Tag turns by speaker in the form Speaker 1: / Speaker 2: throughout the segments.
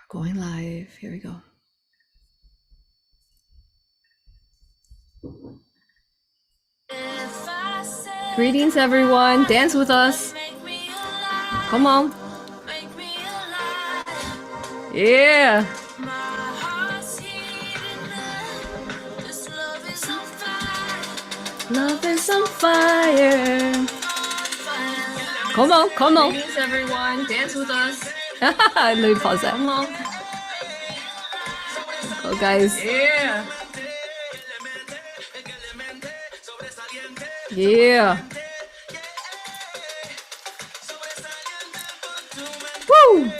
Speaker 1: Going live. Here we go. Greetings, everyone. Dance with us. Come on. Yeah. Love is on fire. Come on, come on. Greetings, everyone. Dance with us. Let me pause that. Come on. Oh, guys. Yeah. Yeah. Woo!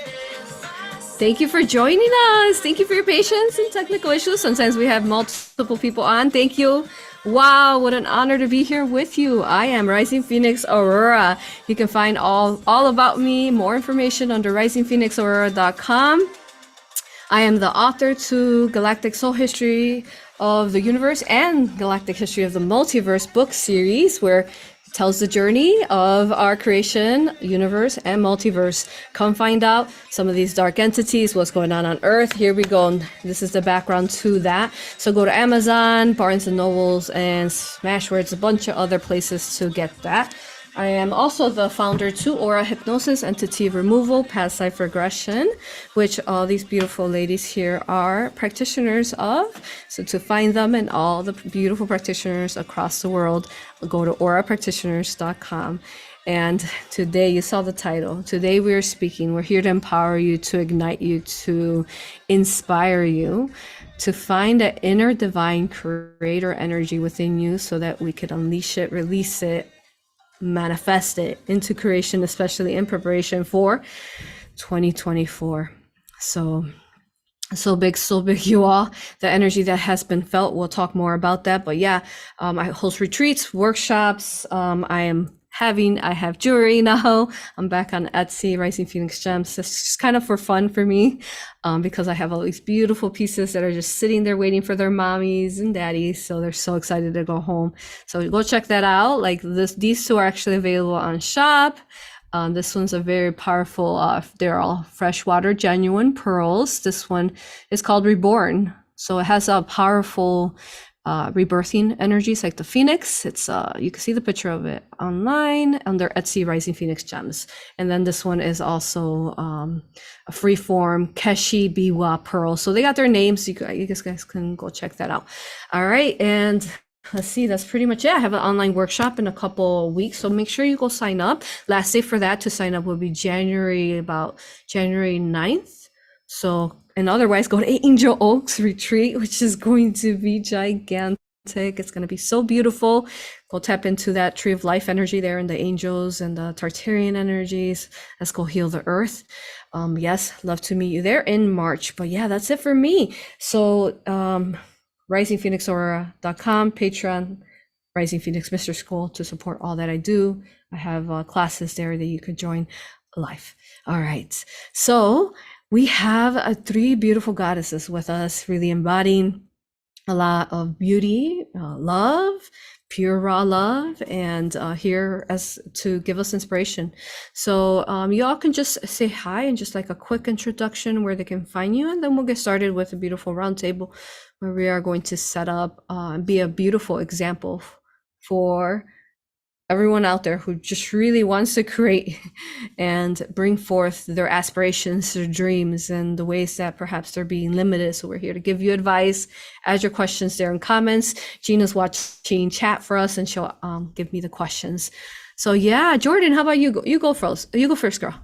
Speaker 1: Thank you for joining us. Thank you for your patience and technical issues. Sometimes we have multiple people on. Thank you. Wow, what an honor to be here with you. I am Rising Phoenix Aurora. You can find all about me, more information under risingphoenixaurora.com. I am the author to Galactic Soul History of the Universe and Galactic History of the Multiverse book series, where it tells the journey of our creation, universe, and multiverse. Come find out some of these dark entities, what's going on Earth. Here we go. This is the background to that. So go to Amazon, Barnes & Nobles, and Smashwords, a bunch of other places to get that. I am also the founder to A.U.R.A Hypnosis, Entity Removal, Past Life Regression, which all these beautiful ladies here are practitioners of. So to find them and all the beautiful practitioners across the world, go to aurapractitioners.com. And today, you saw the title. Today we are speaking. We're here to empower you, to ignite you, to inspire you, to find that inner divine creator energy within you so that we could unleash it, release it, manifest it into creation, especially in preparation for 2024. So big, you all. The energy that has been felt, we'll talk more about that. But yeah, I host retreats, workshops. I have jewelry now. I'm back on Etsy, Rising Phoenix Gems. It's just kind of for fun for me, because I have all these beautiful pieces that are just sitting there waiting for their mommies and daddies. So they're so excited to go home. So go check that out. Like these two are actually available on shop. This one's a very powerful, they're all freshwater, genuine pearls. This one is called Reborn. So it has a powerful rebirthing energies like the phoenix. It's you can see the picture of it online under Etsy, Rising Phoenix Gems. And then this one is also a freeform Keshi Biwa pearl. So they got their names. You guys can go check that out. All right, and let's see, that's pretty much it. I have an online workshop in a couple weeks, so make sure you go sign up. Last day for that to sign up will be January 9th. So, and otherwise go to Angel Oaks Retreat, which is going to be gigantic. It's going to be so beautiful. Go tap into that tree of life energy there and the angels and the Tartarian energies. Let's go heal the earth. Yes, love to meet you there in March. But yeah, that's it for me. So, risingphoenixaurora.com, Patreon, Rising Phoenix Mystery School to support all that I do. I have classes there that you could join live. All right. So we have three beautiful goddesses with us, really embodying a lot of beauty, love, pure raw love, and here as to give us inspiration. So you all can just say hi and just like a quick introduction where they can find you, and then we'll get started with a beautiful roundtable where we are going to set up and be a beautiful example for everyone out there who just really wants to create and bring forth their aspirations, their dreams, and the ways that perhaps they're being limited. So we're here to give you advice. Add your questions there in comments. Gina's watching chat for us, and she'll give me the questions. So yeah, Jordan, how about you? You go first. You go first, girl.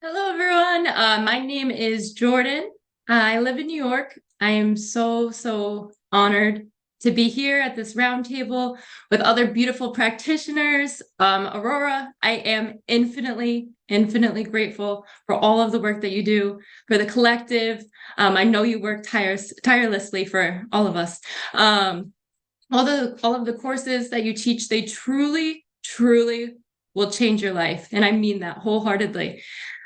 Speaker 2: Hello, everyone. My name is Jordan. I live in New York. I am so honored to be here at this roundtable with other beautiful practitioners. A.U.R.A, I am infinitely grateful for all of the work that you do, for the collective. I know you work tirelessly for all of us. All of the courses that you teach, they truly will change your life. And I mean that wholeheartedly.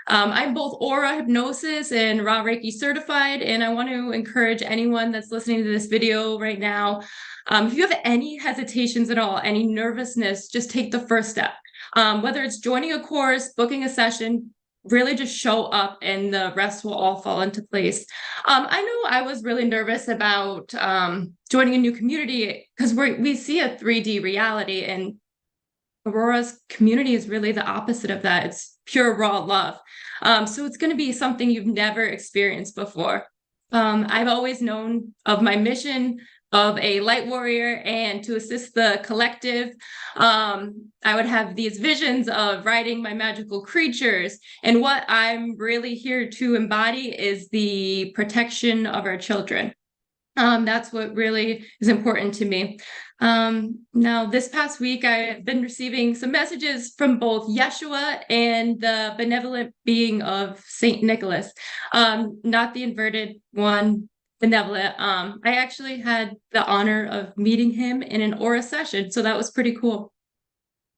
Speaker 2: I'm both A.U.R.A Hypnosis and Ra Reiki certified, and I want to encourage anyone that's listening to this video right now, if you have any hesitations at all, any nervousness, just take the first step. Whether it's joining a course, booking a session, really just show up and the rest will all fall into place. I know I was really nervous about joining a new community because we see a 3D reality, and AuroRa's community is really the opposite of that. It's pure raw love. So it's going to be something you've never experienced before. I've always known of my mission of a light warrior and to assist the collective. I would have these visions of riding my magical creatures. And what I'm really here to embody is the protection of our children. That's what really is important to me. Now, this past week, I've been receiving some messages from both Yeshua and the benevolent being of Saint Nicholas, not the inverted one, benevolent. I actually had the honor of meeting him in an A.U.R.A session, so that was pretty cool.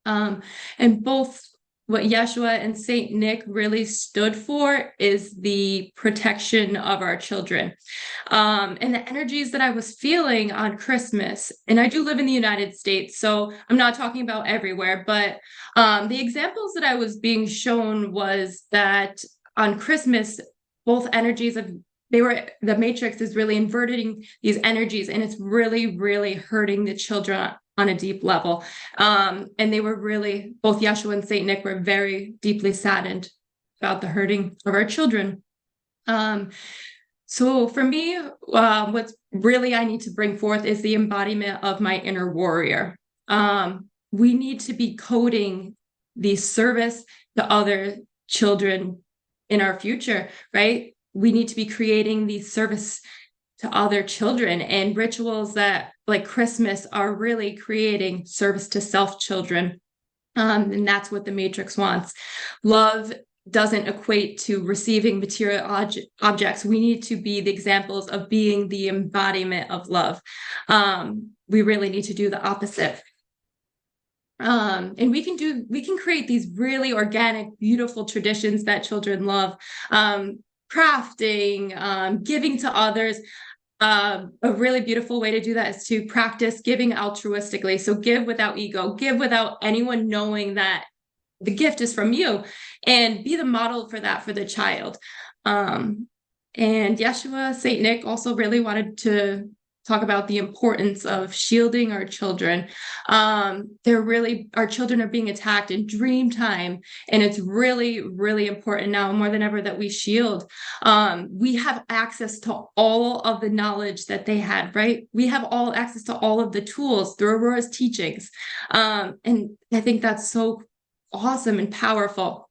Speaker 2: And both what Yeshua and Saint Nick really stood for is the protection of our children. And the energies that I was feeling on Christmas, and I do live in the United States, so I'm not talking about everywhere, but the examples that I was being shown was that on Christmas, both energies of the matrix is really inverting these energies, and it's really, really hurting the children on a deep level. And they were really, both Yeshua and Saint Nick were very deeply saddened about the hurting of our children. So for me, what's really I need to bring forth is the embodiment of my inner warrior. We need to be coding the service to other children in our future, right? We need to be creating the service to other children, and rituals that like Christmas are really creating service to self children. And that's what the matrix wants. Love doesn't equate to receiving material objects. We need to be the examples of being the embodiment of love. We really need to do the opposite. And we can create these really organic, beautiful traditions that children love. Crafting, giving to others. A really beautiful way to do that is to practice giving altruistically. So give without ego, give without anyone knowing that the gift is from you, and be the model for that for the child. And Yeshua, Saint Nick also really wanted to talk about the importance of shielding our children. Our children are being attacked in dream time, and it's really, really important now more than ever that we shield. We have access to all of the knowledge that they had, right? We have all access to all of the tools through AuroRa's teachings. And I think that's so awesome and powerful.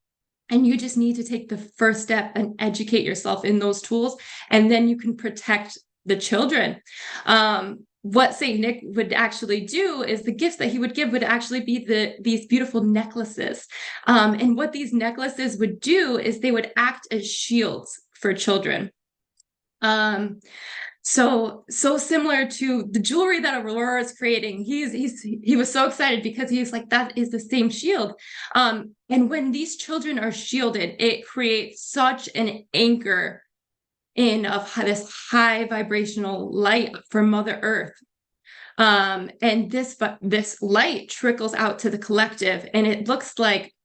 Speaker 2: And you just need to take the first step and educate yourself in those tools, and then you can protect the children. What Saint Nick would actually do is the gifts that he would give would actually be these beautiful necklaces. And what these necklaces would do is they would act as shields for children. So similar to the jewelry that AuroRa is creating. He was so excited because he was like, that is the same shield. And when these children are shielded, it creates such an anchor of this high vibrational light from Mother Earth. And this light trickles out to the collective, and it looks like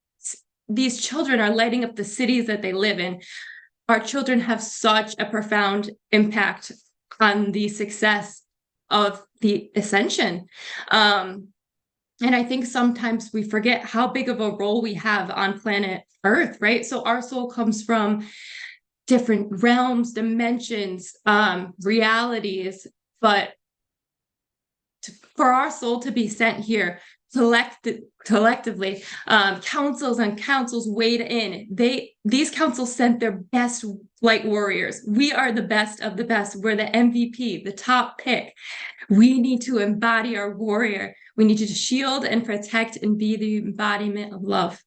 Speaker 2: these children are lighting up the cities that they live in. Our children have such a profound impact on the success of the ascension. And I think sometimes we forget how big of a role we have on planet Earth, right? So our soul comes from different realms, dimensions, realities, but for our soul to be sent here collectively, councils and councils weighed in. These councils sent their best light warriors. We are the best of the best. We're the MVP, the top pick. We need to embody our warrior. We need to shield and protect and be the embodiment of love.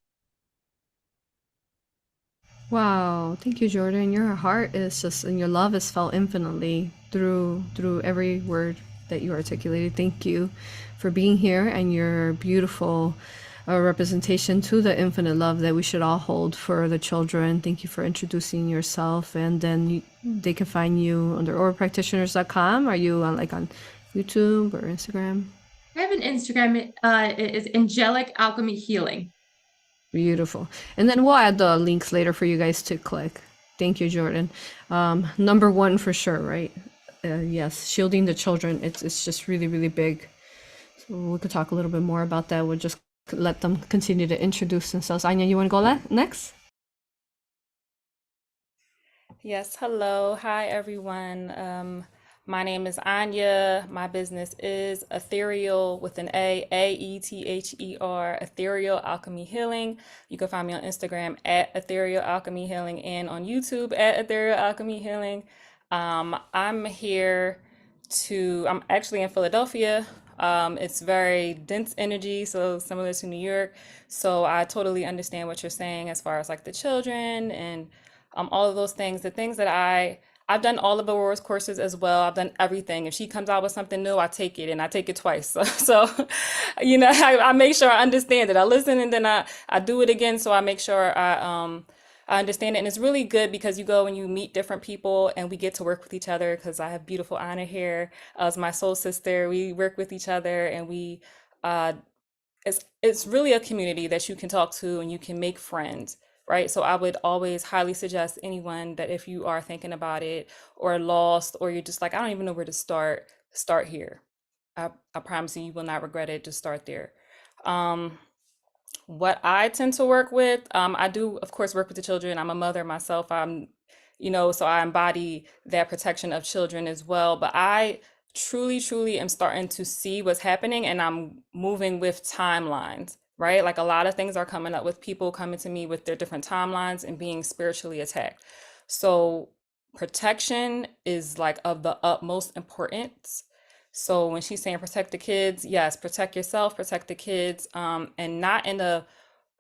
Speaker 1: Wow, thank you, Jordan. Your heart is just, and your love is felt infinitely through every word that you articulated. Thank you for being here and your beautiful representation to the infinite love that we should all hold for the children. Thank you for introducing yourself, and then they can find you under aurapractitioners.com. Are you on YouTube or Instagram?
Speaker 2: I have an Instagram. It is Angelic Alchemy Healing.
Speaker 1: Beautiful. And then we'll add the links later for you guys to click. Thank you, Jordan. Number one for sure, right? Yes, shielding the children. It's just really, really big. So we could talk a little bit more about that. We'll just let them continue to introduce themselves. Anya, you want to go next?
Speaker 3: Yes, hello. Hi, everyone. My name is Anya. My business is Ethereal with an A-E-T-H-E-R, Ethereal Alchemy Healing. You can find me on Instagram at Ethereal Alchemy Healing and on YouTube at Ethereal Alchemy Healing. I'm actually in Philadelphia. It's very dense energy, so similar to New York. So I totally understand what you're saying as far as like the children and all of those things. The things that I've done all of Aurora's courses as well. I've done everything. If she comes out with something new, I take it and I take it twice. I make sure I understand it. I listen and then I do it again. So I make sure I understand it. And it's really good because you go and you meet different people and we get to work with each other because I have beautiful Anna here as my soul sister. We work with each other and uh, it's really a community that you can talk to and you can make friends, right? So I would always highly suggest anyone that if you are thinking about it or lost or you're just like, I don't even know where to start here. I promise you, you will not regret it. Just start there. Um, what I tend to work with, I do, of course, work with the children. I'm a mother myself. So I embody that protection of children as well. But I truly, truly am starting to see what's happening and I'm moving with timelines, right? Like a lot of things are coming up with people coming to me with their different timelines and being spiritually attacked. So protection is like of the utmost importance. So when she's saying protect the kids, yes, protect yourself, protect the kids, and not in a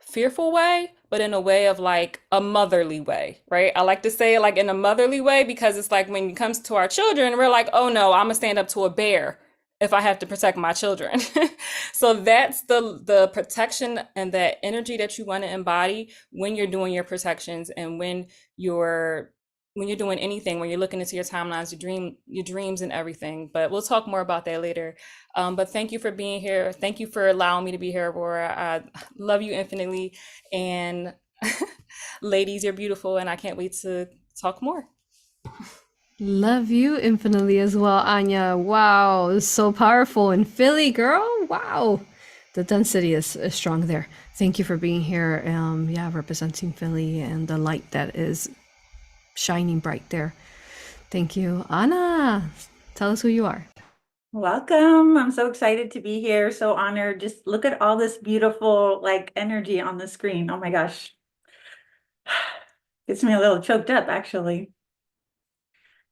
Speaker 3: fearful way, but in a way of like a motherly way, right? I like to say it like in a motherly way because it's like when it comes to our children, we're like, oh no, I'm gonna stand up to a bear if I have to protect my children. So that's the protection and that energy that you want to embody when you're doing your protections and you're when you're doing anything, when you're looking into your timelines, your dreams and everything. But we'll talk more about that later. But thank you for being here. Thank you for allowing me to be here, Aurora. I love you infinitely. And ladies, you're beautiful, and I can't wait to talk more.
Speaker 1: Love you infinitely as well, Anya. Wow, it's so powerful in Philly, girl. Wow, the density is strong there. Thank you for being here. Yeah, representing Philly and the light that is shining bright there. Thank you, Anna. Tell us who you are.
Speaker 4: Welcome. I'm so excited to be here. So honored. Just look at all this beautiful like energy on the screen. Oh my gosh. Gets me a little choked up actually.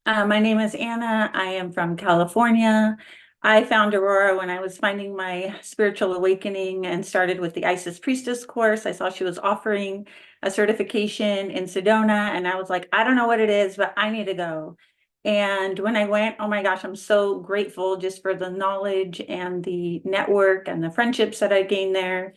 Speaker 4: My name is Anna. I am from California. I found Aurora when I was finding my spiritual awakening and started with the Isis Priestess course. I saw she was offering a certification in Sedona, and I was like, I don't know what it is, but I need to go. And when I went, oh my gosh, I'm so grateful just for the knowledge and the network and the friendships that I gained there.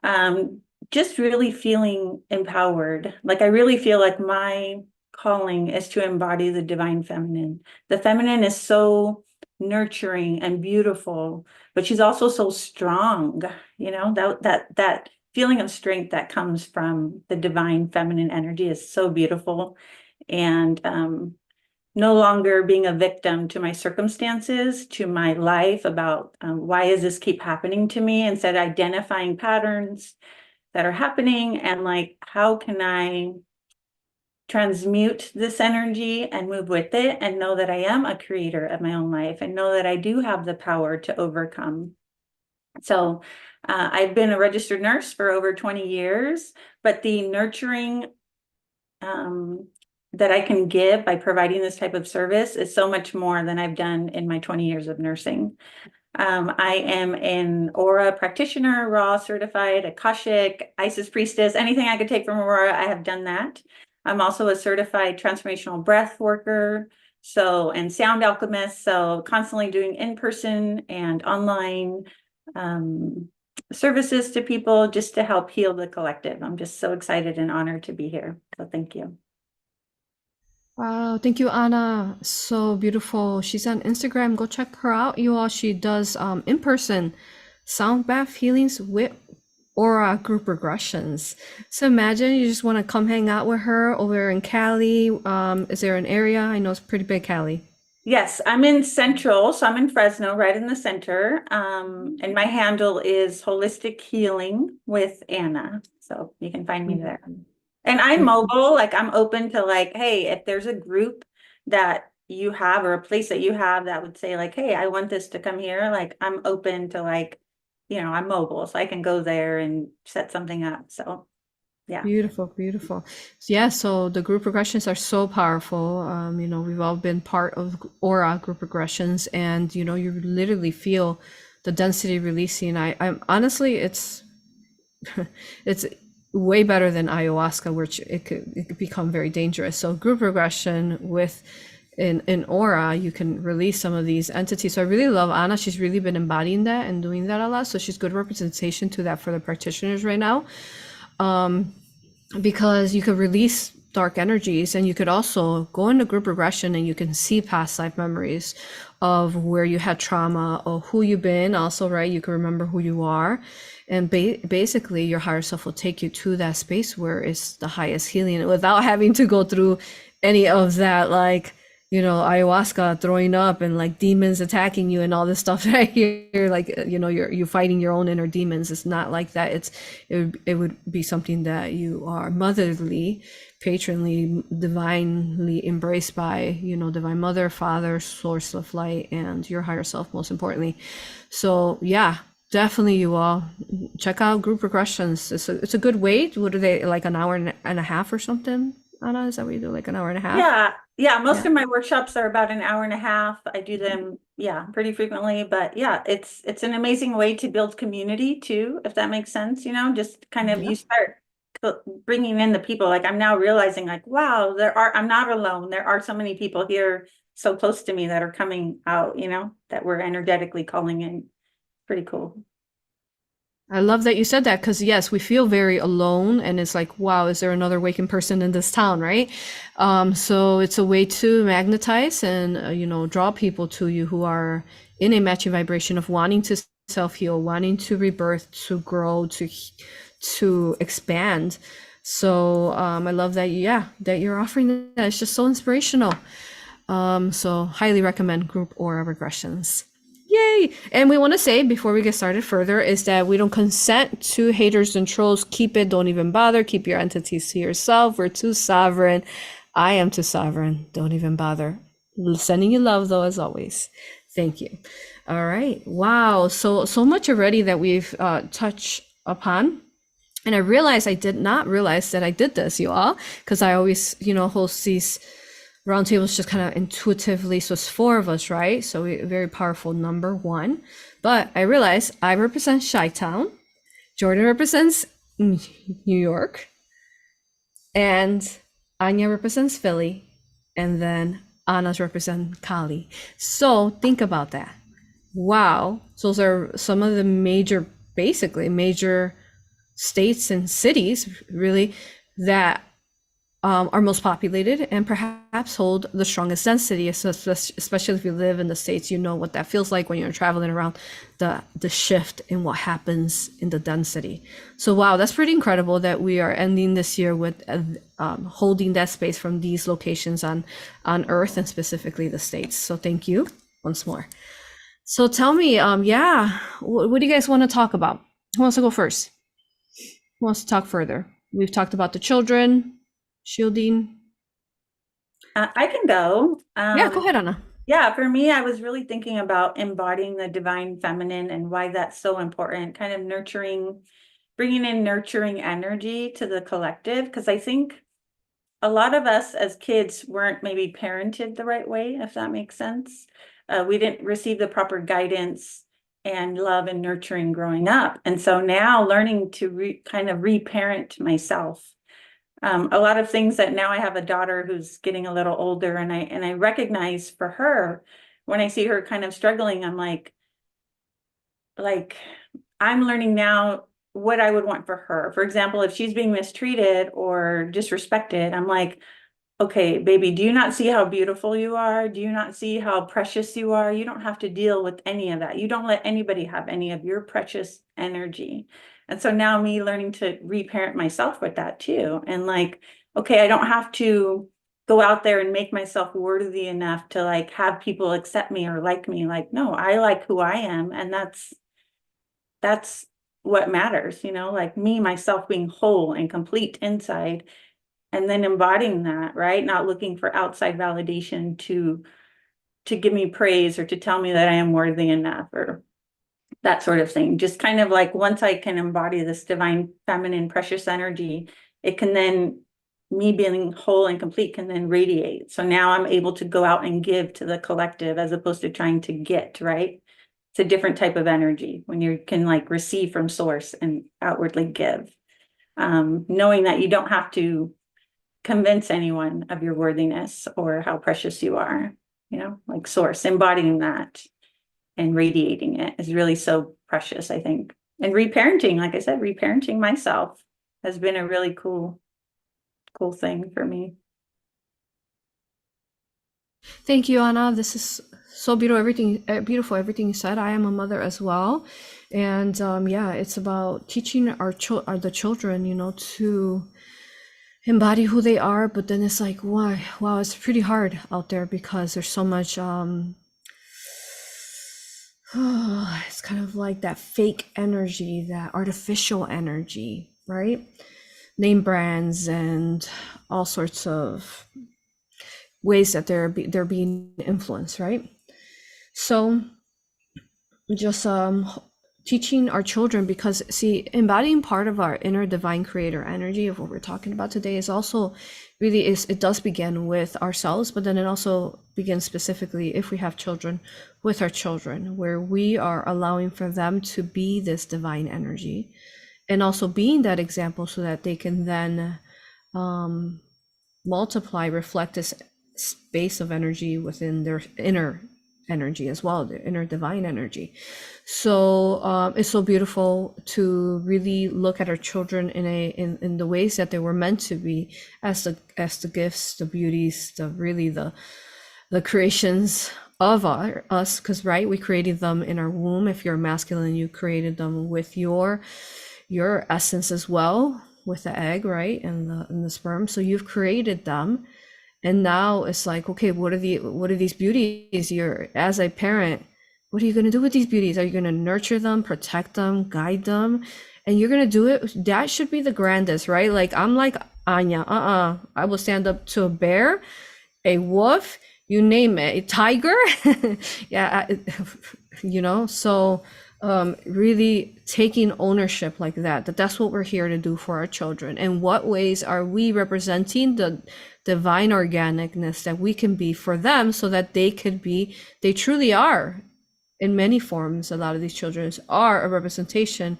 Speaker 4: Um, just really feeling empowered. Like I really feel like my calling is to embody the divine feminine. The feminine is so nurturing and beautiful, but she's also so strong, that feeling of strength that comes from the divine feminine energy is so beautiful. And no longer being a victim to my circumstances, to my life about why does this keep happening to me, instead identifying patterns that are happening and like, how can I transmute this energy and move with it and know that I am a creator of my own life and know that I do have the power to overcome. So I've been a registered nurse for over 20 years, but the nurturing that I can give by providing this type of service is so much more than I've done in my 20 years of nursing. I am an A.U.R.A practitioner, raw certified, Akashic, Isis priestess, anything I could take from A.U.R.A, I have done that. I'm also a certified transformational breath worker, and sound alchemist, so constantly doing in-person and online services to people just to help heal the collective. I'm just so excited and honored to be here. So thank you.
Speaker 1: Wow, thank you, Anna. So beautiful. She's on Instagram. Go check her out, you all. She does in-person sound bath healings with Aura group regressions. So imagine you just want to come hang out with her over in Cali. Is there an area? I know it's pretty big, Cali.
Speaker 4: Yes, I'm in Central, so I'm in Fresno, right in the center. And my handle is Holistic Healing with Anna. So you can find me there. And I'm mobile, like I'm open to like, hey, if there's a group that you have or a place that you have that would say like, hey, I want this to come here, like I'm open to like, I'm mobile, so I can go there and set something up. So yeah.
Speaker 1: Beautiful, beautiful. Yeah, so the group regressions are so powerful. We've all been part of Aura group regressions, and you literally feel the density releasing. I'm honestly, it's it's way better than ayahuasca, which it could become very dangerous. So group regression with in Aura, you can release some of these entities. So I really love Anna. She's really been embodying that and doing that a lot. So she's good representation to that for the practitioners right now. Because you could release dark energies, and you could also go into group regression and you can see past life memories of where you had trauma or who you've been also, right? You can remember who you are, and basically your higher self will take you to that space where it's the highest healing without having to go through any of that, like ayahuasca throwing up and like demons attacking you and all this stuff right here, like you're fighting your own inner demons. It's not like that. It would be something that you are motherly, patronly, divinely embraced by divine mother, father, source of light, and your higher self, most importantly. So yeah, definitely, you all check out group regressions. It's a good way. What are they, like an hour and a half or something? Anna, is that what you do, like an hour and a half?
Speaker 4: Yeah, most of my workshops are about an hour and a half. I do them, pretty frequently, but yeah, it's an amazing way to build community too, if that makes sense, just kind of,
Speaker 1: Yeah.
Speaker 4: you start bringing in the people. Like I'm now realizing like, wow, I'm not alone. There are so many people here so close to me that are coming out, that we're energetically calling in. Pretty cool.
Speaker 1: I love that you said that, because yes, we feel very alone, and it's like, wow, is there another waking person in this town, right? So it's a way to magnetize and draw people to you who are in a matching vibration of wanting to self-heal, wanting to rebirth, to grow, to expand. So I love that, that you're offering that. It's just so inspirational. So highly recommend group aura regressions. Yay! And we want to say before we get started further is that we don't consent to haters and trolls. Keep it. Don't even bother. Keep your entities to yourself. We're too sovereign. I am too sovereign. Don't even bother. Sending you love though, as always. Thank you. All right. Wow. So much already that we've touched upon. And I did not realize that I did this, you all, because I always, host these roundtables just kind of intuitively. So it's 4 of us, right? So very powerful number 1. But I realized I represent Chi-Town, Jordan represents New York, and Anya represents Philly, and then Anna's represent Cali. So think about that. Wow. So those are some of the major states and cities, really, that are most populated and perhaps hold the strongest density, especially if you live in the States. You know what that feels like when you're traveling around, the shift in what happens in the density. So wow, that's pretty incredible that we are ending this year with holding that space from these locations on Earth, and specifically the States. So thank you once more. So tell me, what do you guys want to talk about? Who wants to go first? Who wants to talk further? We've talked about the children, shielding.
Speaker 4: I can go.
Speaker 1: Yeah, go ahead, Anna.
Speaker 4: Yeah, for me, I was really thinking about embodying the divine feminine and why that's so important, kind of bringing in nurturing energy to the collective. Because I think a lot of us as kids weren't maybe parented the right way, if that makes sense. We didn't receive the proper guidance and love and nurturing growing up. And so now learning to kind of reparent myself. A lot of things that now I have a daughter who's getting a little older, and I recognize for her, when I see her kind of struggling, I'm like I'm learning now what I would want for her. For example, if she's being mistreated or disrespected, I'm like, okay, baby, do you not see how beautiful you are? Do you not see how precious you are? You don't have to deal with any of that. You don't let anybody have any of your precious energy. And so now me learning to reparent myself with that too. And like, okay, I don't have to go out there and make myself worthy enough to like have people accept me or like me. Like, no, I like who I am. And that's what matters, you know, like me, myself being whole and complete inside, and then embodying that, right? Not looking for outside validation to give me praise or to tell me that I am worthy enough or that sort of thing. Just kind of like once I can embody this divine feminine precious energy, it can then, me being whole and complete, can then radiate. So now I'm able to go out and give to the collective as opposed to trying to get, right? It's a different type of energy when you can like receive from source and outwardly give. Knowing that you don't have to convince anyone of your worthiness or how precious you are, you know, like source, embodying that and radiating it is really so precious, I think. And reparenting, like I said, reparenting myself has been a really cool thing for me.
Speaker 1: Thank you, Anna. This is so beautiful. Everything you said. I am a mother as well, and yeah, it's about teaching the children, you know, to embody who they are. But then it's like, wow, it's pretty hard out there because there's so much. It's kind of like that fake energy, that artificial energy, right? Name brands and all sorts of ways that they're being influenced, right? So just teaching our children, because see, embodying part of our inner divine creator energy of what we're talking about today is also really it does begin with ourselves, but then it also begins specifically, if we have children, with our children, where we are allowing for them to be this divine energy and also being that example so that they can then multiply, reflect this space of energy within their inner energy as well, their inner divine energy. So it's so beautiful to really look at our children in the ways that they were meant to be, as the gifts, the beauties, the creations of us, because right, we created them in our womb. If you're masculine, you created them with your essence as well, with the egg, right, and the sperm. So you've created them. And now it's like, okay, what are these beauties? You're, as a parent, what are you going to do with these beauties? Are you going to nurture them, protect them, guide them? And you're going to do it. That should be the grandest, right? Like, I'm like Anya, I will stand up to a bear, a wolf, you name it, a tiger. Yeah, you know, so really taking ownership like that's what we're here to do for our children. And what ways are we representing the divine organicness that we can be for them, so that they truly are, in many forms, a lot of these children are a representation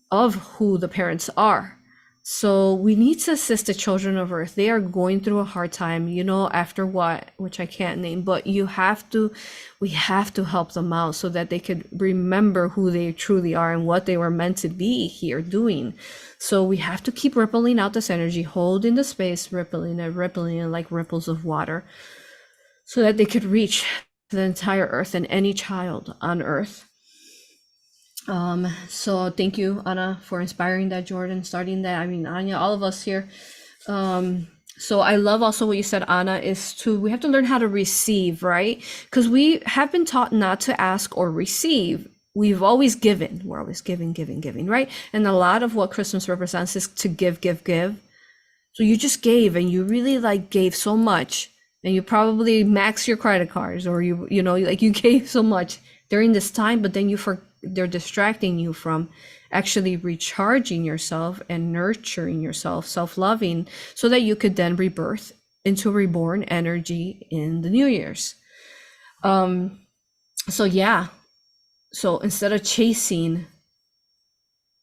Speaker 1: of who the parents are. So we need to assist the children of Earth. They are going through a hard time, you know, after what, which I can't name, but we have to help them out so that they could remember who they truly are and what they were meant to be here doing. So we have to keep rippling out this energy, holding the space, rippling it like ripples of water, so that they could reach the entire Earth and any child on Earth. So thank you, Anna, for inspiring that, Jordan, starting that. I mean, Anya, all of us here. So I love also what you said, Anna, is we have to learn how to receive, right? Because we have been taught not to ask or receive. We've always given. We're always giving, right? And a lot of what Christmas represents is to give. So you just gave, and you really like gave so much, and you probably maxed your credit cards, or you know, like you gave so much during this time, but then they're distracting you from actually recharging yourself and nurturing yourself, self-loving, so that you could then rebirth into a reborn energy in the New Year's. So yeah, so instead of chasing,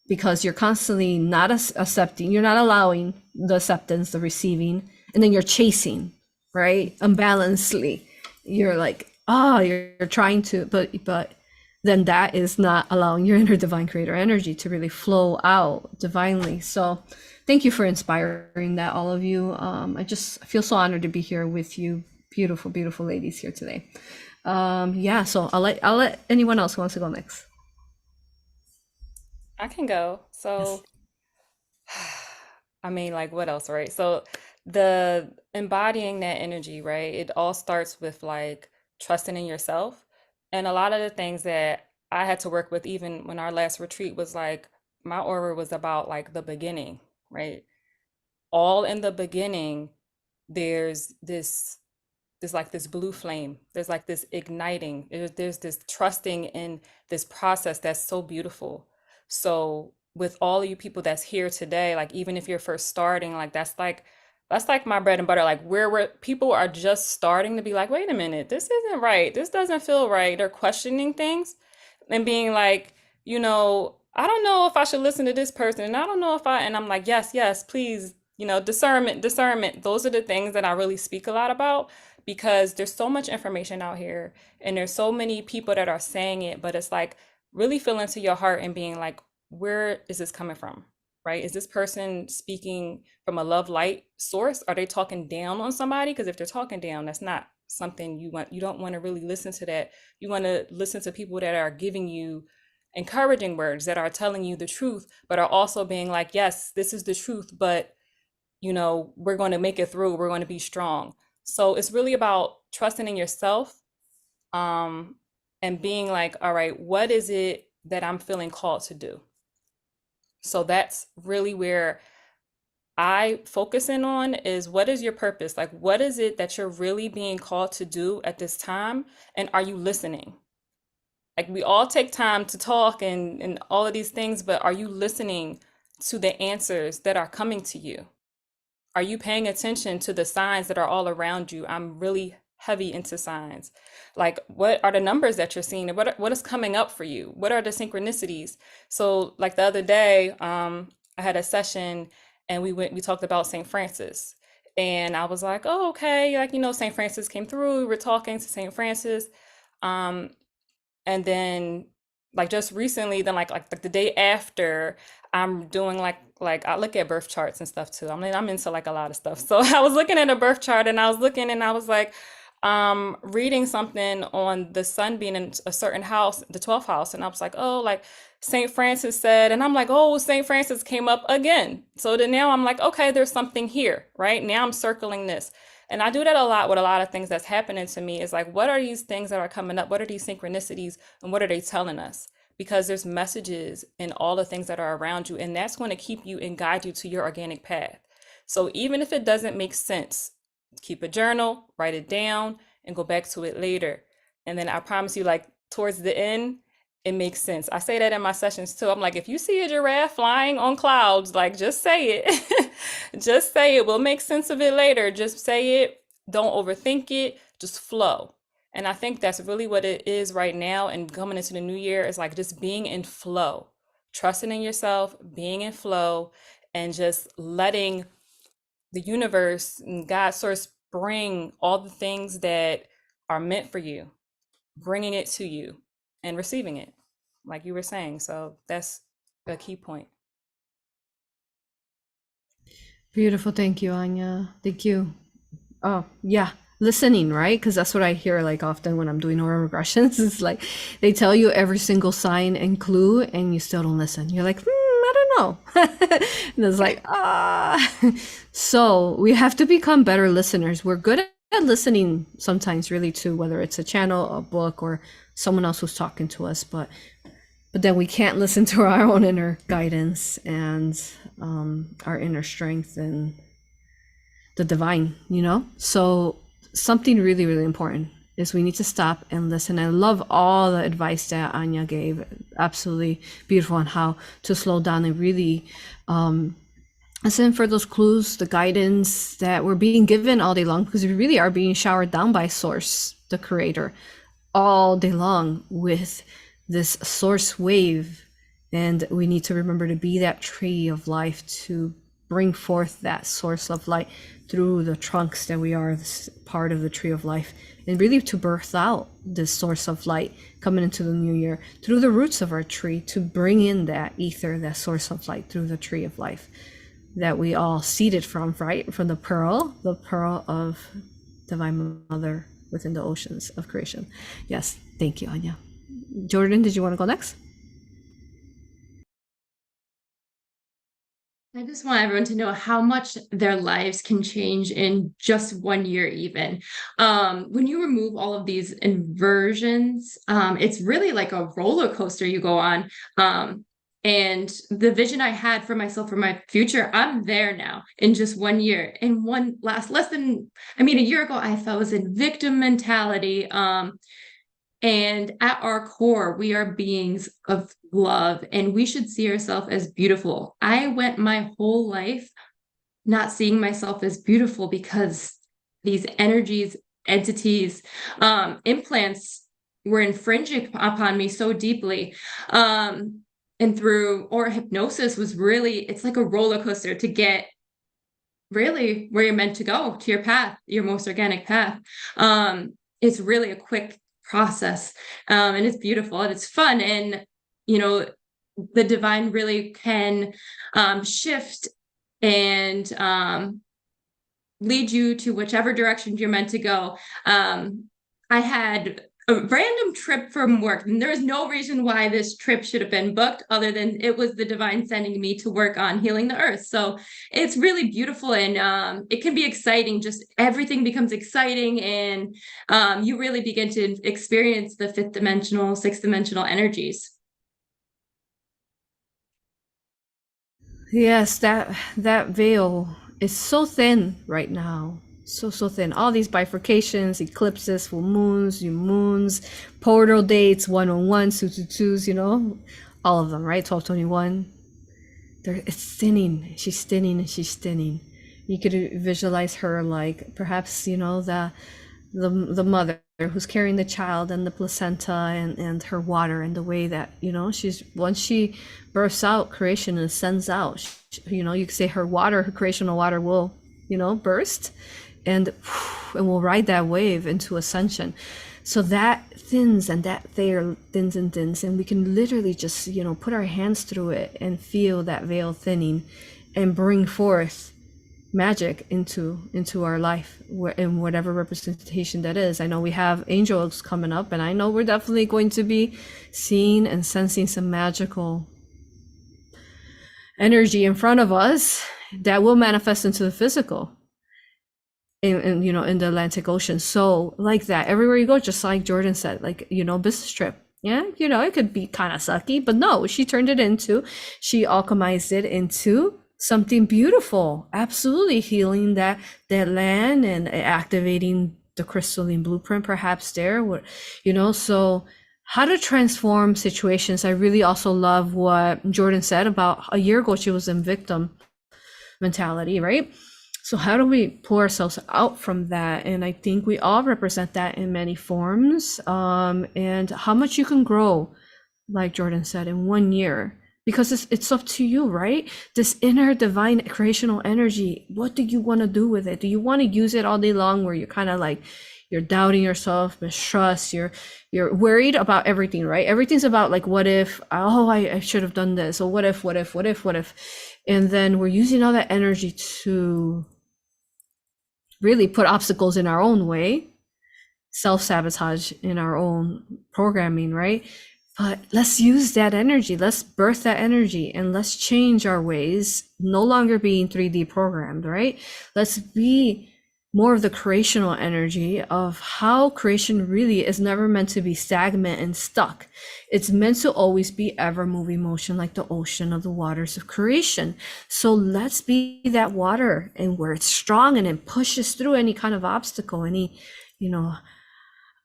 Speaker 1: because you're constantly not accepting, you're not allowing the acceptance, the receiving, and then you're chasing, right, unbalancedly. You're like, you're trying to, but then that is not allowing your inner divine creator energy to really flow out divinely. So thank you for inspiring that, all of you. I just feel so honored to be here with you, beautiful ladies here today. Yeah, so I'll let anyone else who wants to go next.
Speaker 3: I can go.
Speaker 1: Yes.
Speaker 3: So, I mean, like, what else, right? So, the embodying that energy, right? It all starts with like trusting in yourself. And a lot of the things that I had to work with, even when our last retreat was like, my aura was about like the beginning, right? All in the beginning, there's this like this blue flame. There's like this igniting. There's this trusting in this process that's so beautiful. So with all of you people that's here today, like even if you're first starting, like that's like my bread and butter. Like where people are just starting to be like, wait a minute, this isn't right. This doesn't feel right. They're questioning things and being like, I don't know if I should listen to this person, and I don't know if and I'm like, yes, yes, please, discernment, discernment. Those are the things that I really speak a lot about because there's so much information out here and there's so many people that are saying it, but it's like really feeling to your heart and being like, where is this coming from? Right? Is this person speaking from a love light source? Are they talking down on somebody? Because if they're talking down, that's not something you want. You don't want to really listen to that. You want to listen to people that are giving you encouraging words, that are telling you the truth, but are also being like, yes, this is the truth, but we're going to make it through. We're going to be strong. So it's really about trusting in yourself, um, and being like, all right, what is it that I'm feeling called to do? So that's really where I focus in on is what is your purpose? Like, what is it that you're really being called to do at this time? And are you listening? Like, we all take time to talk and all of these things, but are you listening to the answers that are coming to you? Are you paying attention to the signs that are all around you? I'm really heavy into signs. Like, what are the numbers that you're seeing? What is coming up for you? What are the synchronicities? So, like the other day, I had a session and we talked about St. Francis. And I was like, oh, okay. Like, St. Francis came through. We were talking to St. Francis. Um, and then like just recently then like the day after I'm doing like I look at birth charts and stuff too. I mean, I'm into like a lot of stuff. So I was looking at a birth chart and I was looking and I was like reading something on the sun being in a certain house, the 12th house, and I was like, oh, like St. Francis said, and I'm like, oh, St. Francis came up again. So then now I'm like, okay, there's something here, right? Now I'm circling this. And I do that a lot with a lot of things that's happening to me. Is like, what are these things that are coming up? What are these synchronicities? And what are they telling us? Because there's messages in all the things that are around you. And that's going to keep you and guide you to your organic path. So even if it doesn't make sense, keep a journal, write it down, and go back to it later. And then I promise you, like towards the end, it makes sense. I say that in my sessions too. I'm like, if you see a giraffe flying on clouds, like just say it. Just say it. We'll make sense of it later. Just say it. Don't overthink it. Just flow. And I think that's really what it is right now. And coming into the new year is like just being in flow, trusting in yourself, being in flow, and just letting the universe and God source bring all the things that are meant for you, bringing it to you and receiving it, like you were saying. So that's a key point.
Speaker 1: Beautiful. Thank you, Anya. Thank you. Oh, yeah. Listening, right? Because that's what I hear like often when I'm doing oral regressions. It's like they tell you every single sign and clue, and you still don't listen. You're like, I don't know. And it's like, So we have to become better listeners. We're good at listening sometimes, really, to whether it's a channel, a book, or someone else who's talking to us, but then we can't listen to our own inner guidance and our inner strength and the divine, So something really, really important is we need to stop and listen. I love all the advice that Anya gave. Absolutely beautiful on how to slow down and really listen for those clues, the guidance that we're being given all day long, because we really are being showered down by Source, the Creator, all day long with this source wave. And we need to remember to be that tree of life, to bring forth that source of light through the trunks that we are, this part of the tree of life, and really to birth out this source of light coming into the new year through the roots of our tree, to bring in that ether, that source of light through the tree of life that we all seeded from, right? From the pearl of Divine Mother within the oceans of creation. Yes, thank you, Anya. Jordan, did you want to go next?
Speaker 2: I just want everyone to know how much their lives can change in just 1 year, even. When you remove all of these inversions, it's really like a roller coaster you go on. And the vision I had for myself for my future, I'm there now in just 1 year. In a year ago, I felt I was in victim mentality. And at our core, we are beings of love, and we should see ourselves as beautiful. I went my whole life not seeing myself as beautiful because these energies, entities, implants were infringing upon me so deeply. And through or hypnosis was really, it's like a roller coaster to get really where you're meant to go, to your path, your most organic path. It's really a quick process, and it's beautiful and it's fun, and the divine really can shift and lead you to whichever direction you're meant to go. I had a random trip from work, and there's no reason why this trip should have been booked other than it was the divine sending me to work on healing the earth. So it's really beautiful, and it can be exciting. Just everything becomes exciting, and you really begin to experience the fifth dimensional, sixth dimensional energies.
Speaker 1: Yes, that veil is so thin right now. So thin. All these bifurcations, eclipses, full moons, new moons, portal dates, 101, 222s, all of them, right? 1221. It's thinning. She's thinning and she's thinning. You could visualize her like perhaps, the mother who's carrying the child and the placenta and her water, and the way that, she's, once she births out creation and sends out, you could say her creational water will, burst and we'll ride that wave into ascension. So that thins, and that there thins and thins, and we can literally just, put our hands through it and feel that veil thinning and bring forth magic into our life, in whatever representation that is. I know we have angels coming up, and I know we're definitely going to be seeing and sensing some magical energy in front of us that will manifest into the physical in the Atlantic Ocean. So like that, everywhere you go, just like Jordan said, like, business trip. Yeah, it could be kind of sucky, but no, she alchemized it into something beautiful, absolutely healing that land and activating the crystalline blueprint perhaps there, so how to transform situations. I really also love what Jordan said about a year ago she was in victim mentality, right? So how do we pull ourselves out from that? And I think we all represent that in many forms, and how much you can grow, like Jordan said, in 1 year. Because it's up to you, right? This inner divine creational energy, what do you want to do with it? Do you want to use it all day long where you're kind of like, you're doubting yourself, mistrust, you're worried about everything, right? Everything's about like, what if, I should have done this, or what if? And then we're using all that energy to really put obstacles in our own way, self-sabotage in our own programming, right? But let's use that energy, let's birth that energy, and let's change our ways, no longer being 3D programmed, right? Let's be more of the creational energy of how creation really is never meant to be stagnant and stuck. It's meant to always be ever moving motion, like the ocean of the waters of creation. So let's be that water, and where it's strong and it pushes through any kind of obstacle, any,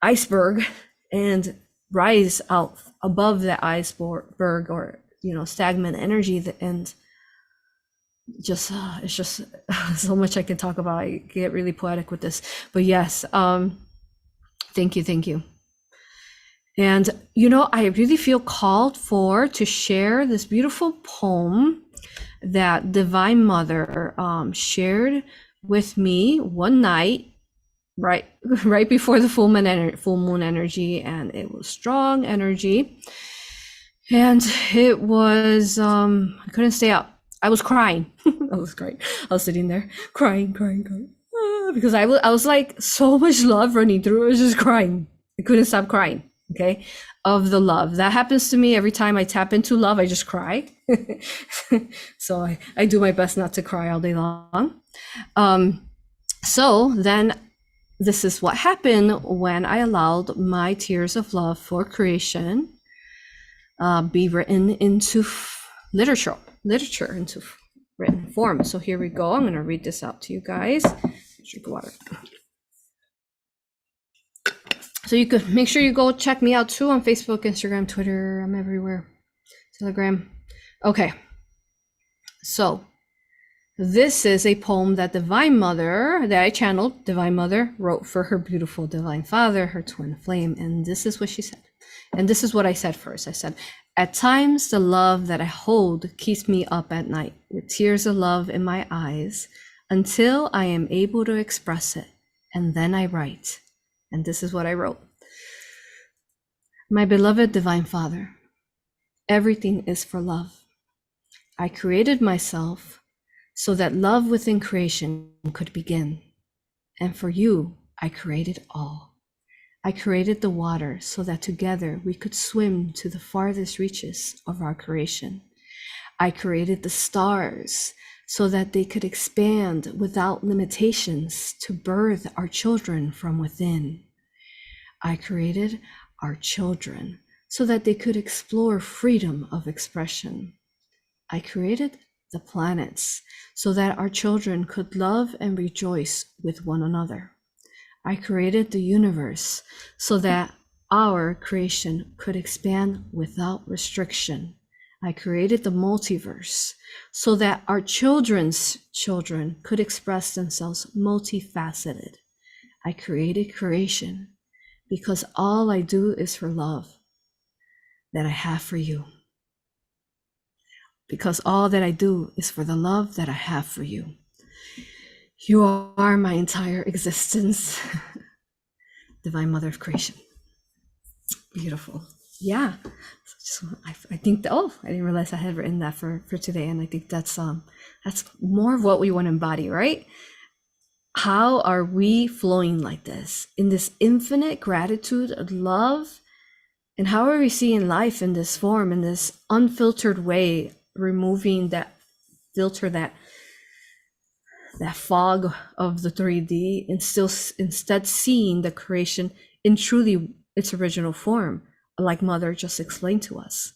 Speaker 1: iceberg, and rise out above that iceberg or stagnant energy, and just it's just so much I can talk about. I get really poetic with this, but yes, thank you. And I really feel called to share this beautiful poem that Divine Mother shared with me one night, right before the full moon energy, and it was strong energy, and it was I couldn't stay up. I was crying. I was sitting there crying because I was like, so much love running through. I was just crying. I couldn't stop crying. Okay, of the love. That happens to me every time I tap into love, I just cry. So I do my best not to cry all day long. So then this is what happened when I allowed my tears of love for creation be written into literature into written form. So here we go. I'm going to read this out to you guys. Drink water. So you could make sure you go check me out too on Facebook, Instagram, Twitter. I'm everywhere. Telegram. Okay. So this is a poem that Divine Mother, that I channeled, Divine Mother wrote for her beautiful Divine Father, her twin flame. And this is what she said. And this is what I said first. I said, at times the love that I hold keeps me up at night with tears of love in my eyes until I am able to express it. And then I write. And this is what I wrote. My beloved Divine Father, everything is for love. I created myself so that love within creation could begin. And for you, I created all. I created the water so that together we could swim to the farthest reaches of our creation. I created the stars so that they could expand without limitations to birth our children from within. I created our children so that they could explore freedom of expression. I created the planets so that our children could love and rejoice with one another. I created the universe so that our creation could expand without restriction. I created the multiverse so that our children's children could express themselves multifaceted. I created creation because all I do is for love that I have for you. Because all that I do is for the love that I have for you. You are my entire existence. Divine Mother of Creation. Beautiful. Yeah. I think that, I didn't realize I had written that for today. And I think that's more of what we want to embody, right? How are we flowing like this in this infinite gratitude of love? And how are we seeing life in this form, in this unfiltered way, removing that filter, that fog of the 3D, and still instead seeing the creation in truly its original form, like Mother just explained to us.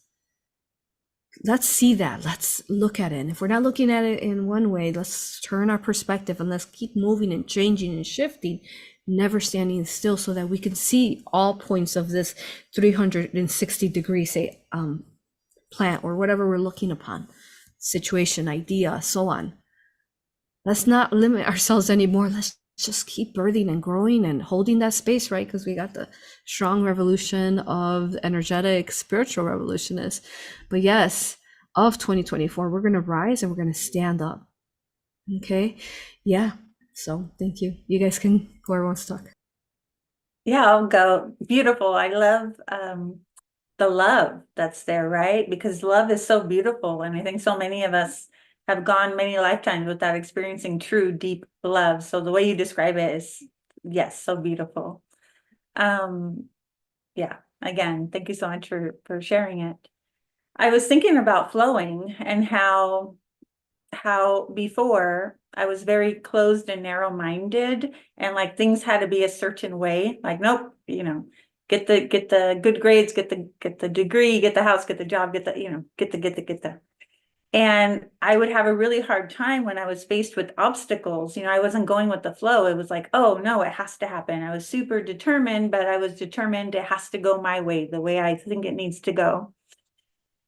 Speaker 1: Let's see that. Let's look at it. And if we're not looking at it in one way, let's turn our perspective and let's keep moving and changing and shifting, never standing still, so that we can see all points of this 360 degree, say, plant or whatever we're looking upon, situation, idea, so on. Let's not limit ourselves anymore. Let's just keep birthing and growing and holding that space, right? Because we got the strong revolution of energetic spiritual revolutionists. But yes, of 2024, we're going to rise and we're going to stand up. Okay. Yeah. So thank you. You guys can, whoever wants to talk.
Speaker 4: Yeah, I'll go. Beautiful. I love the love that's there, right? Because love is so beautiful. And I think so many of us have gone many lifetimes without experiencing true deep love. So the way you describe it is, yes, so beautiful. Yeah, again, thank you so much for sharing it. I was thinking about flowing and how before I was very closed and narrow-minded, and like things had to be a certain way. Like, nope, get the good grades, get the degree, get the house, get the job, get the. And I would have a really hard time when I was faced with obstacles. I wasn't going with the flow. It was like, oh no, it has to happen. I was super determined, but I was determined it has to go my way, the way I think it needs to go.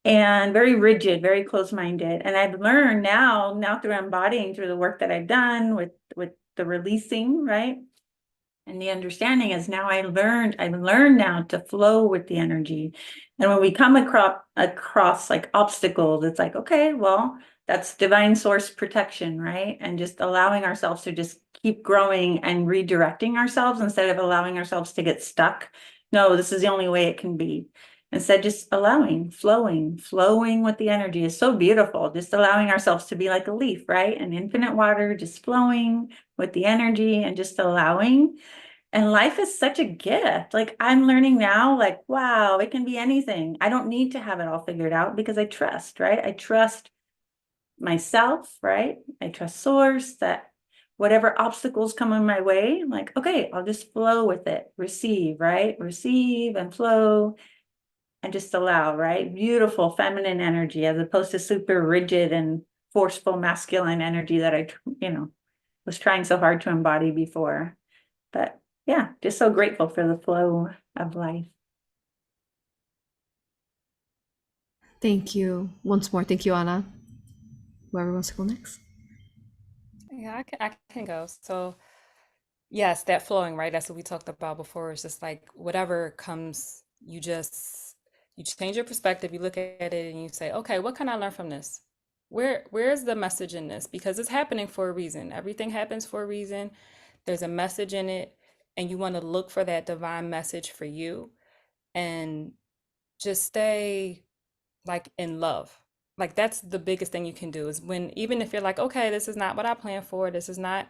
Speaker 4: And very rigid, very close-minded. And I've learned now through embodying, through the work that I've done with the releasing, right? And the understanding is now I've learned now to flow with the energy. And when we come across like obstacles, it's like, okay, well, that's divine source protection, right? And just allowing ourselves to just keep growing and redirecting ourselves instead of allowing ourselves to get stuck. No, this is the only way it can be. Instead, just allowing, flowing with the energy is so beautiful. Just allowing ourselves to be like a leaf, right? And infinite water, just flowing with the energy and just allowing. And life is such a gift. Like I'm learning now, like, wow, it can be anything. I don't need to have it all figured out because I trust, right? I trust myself, right? I trust source that whatever obstacles come in my way, I'm like, okay, I'll just flow with it, receive, right? Receive and flow and just allow, right? Beautiful feminine energy as opposed to super rigid and forceful masculine energy that was trying so hard to embody before. But yeah, just so grateful for the flow of life.
Speaker 1: Thank you. Once more, thank you, Anna. Whoever wants to go next.
Speaker 3: Yeah, I can go. So yes, that flowing, right? That's what we talked about before. It's just like whatever comes, you change your perspective, you look at it and you say, okay, what can I learn from this? Where's the message in this? Because it's happening for a reason. Everything happens for a reason. There's a message in it, and you want to look for that divine message for you and just stay like in love. Like that's the biggest thing you can do is when even if you're like, okay, this is not what I planned for, this is not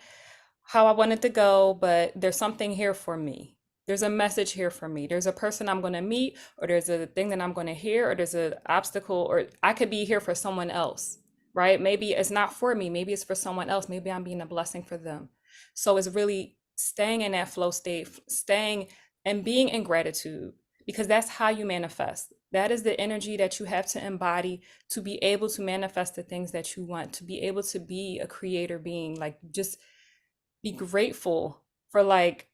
Speaker 3: how I wanted to go, but there's something here for me. There's a message here for me. There's a person I'm going to meet, or there's a thing that I'm going to hear, or there's an obstacle, or I could be here for someone else, right? Maybe it's not for me. Maybe it's for someone else. Maybe I'm being a blessing for them. So it's really staying in that flow state, staying and being in gratitude, because that's how you manifest. That is the energy that you have to embody to be able to manifest the things that you want, to be able to be a creator being. Like just be grateful for like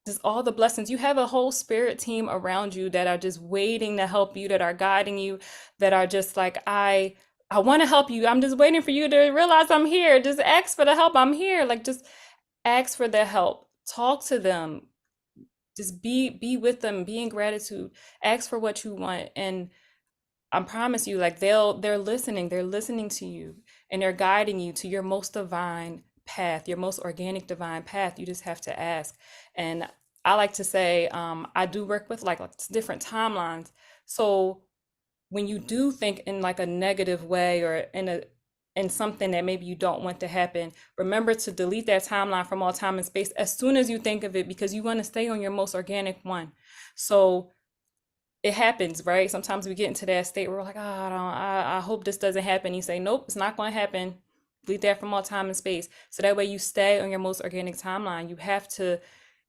Speaker 3: just all the blessings. You have a whole spirit team around you that are just waiting to help you, that are guiding you, that are just like, I want to help you. I'm just waiting for you to realize I'm here. Just ask for the help. I'm here. Like just ask for their help. Talk to them. Just be with them. Be in gratitude. Ask for what you want. And I promise you, like they're listening to you and they're guiding you to your most divine path, your most organic divine path. You just have to ask. And I like to say, I do work with like different timelines. So when you do think in like a negative way or in something that maybe you don't want to happen, remember to delete that timeline from all time and space as soon as you think of it, because you want to stay on your most organic one. So it happens, right? Sometimes we get into that state where we're like, oh, I hope this doesn't happen. You say, nope, it's not going to happen. Delete that from all time and space. So that way you stay on your most organic timeline. You have to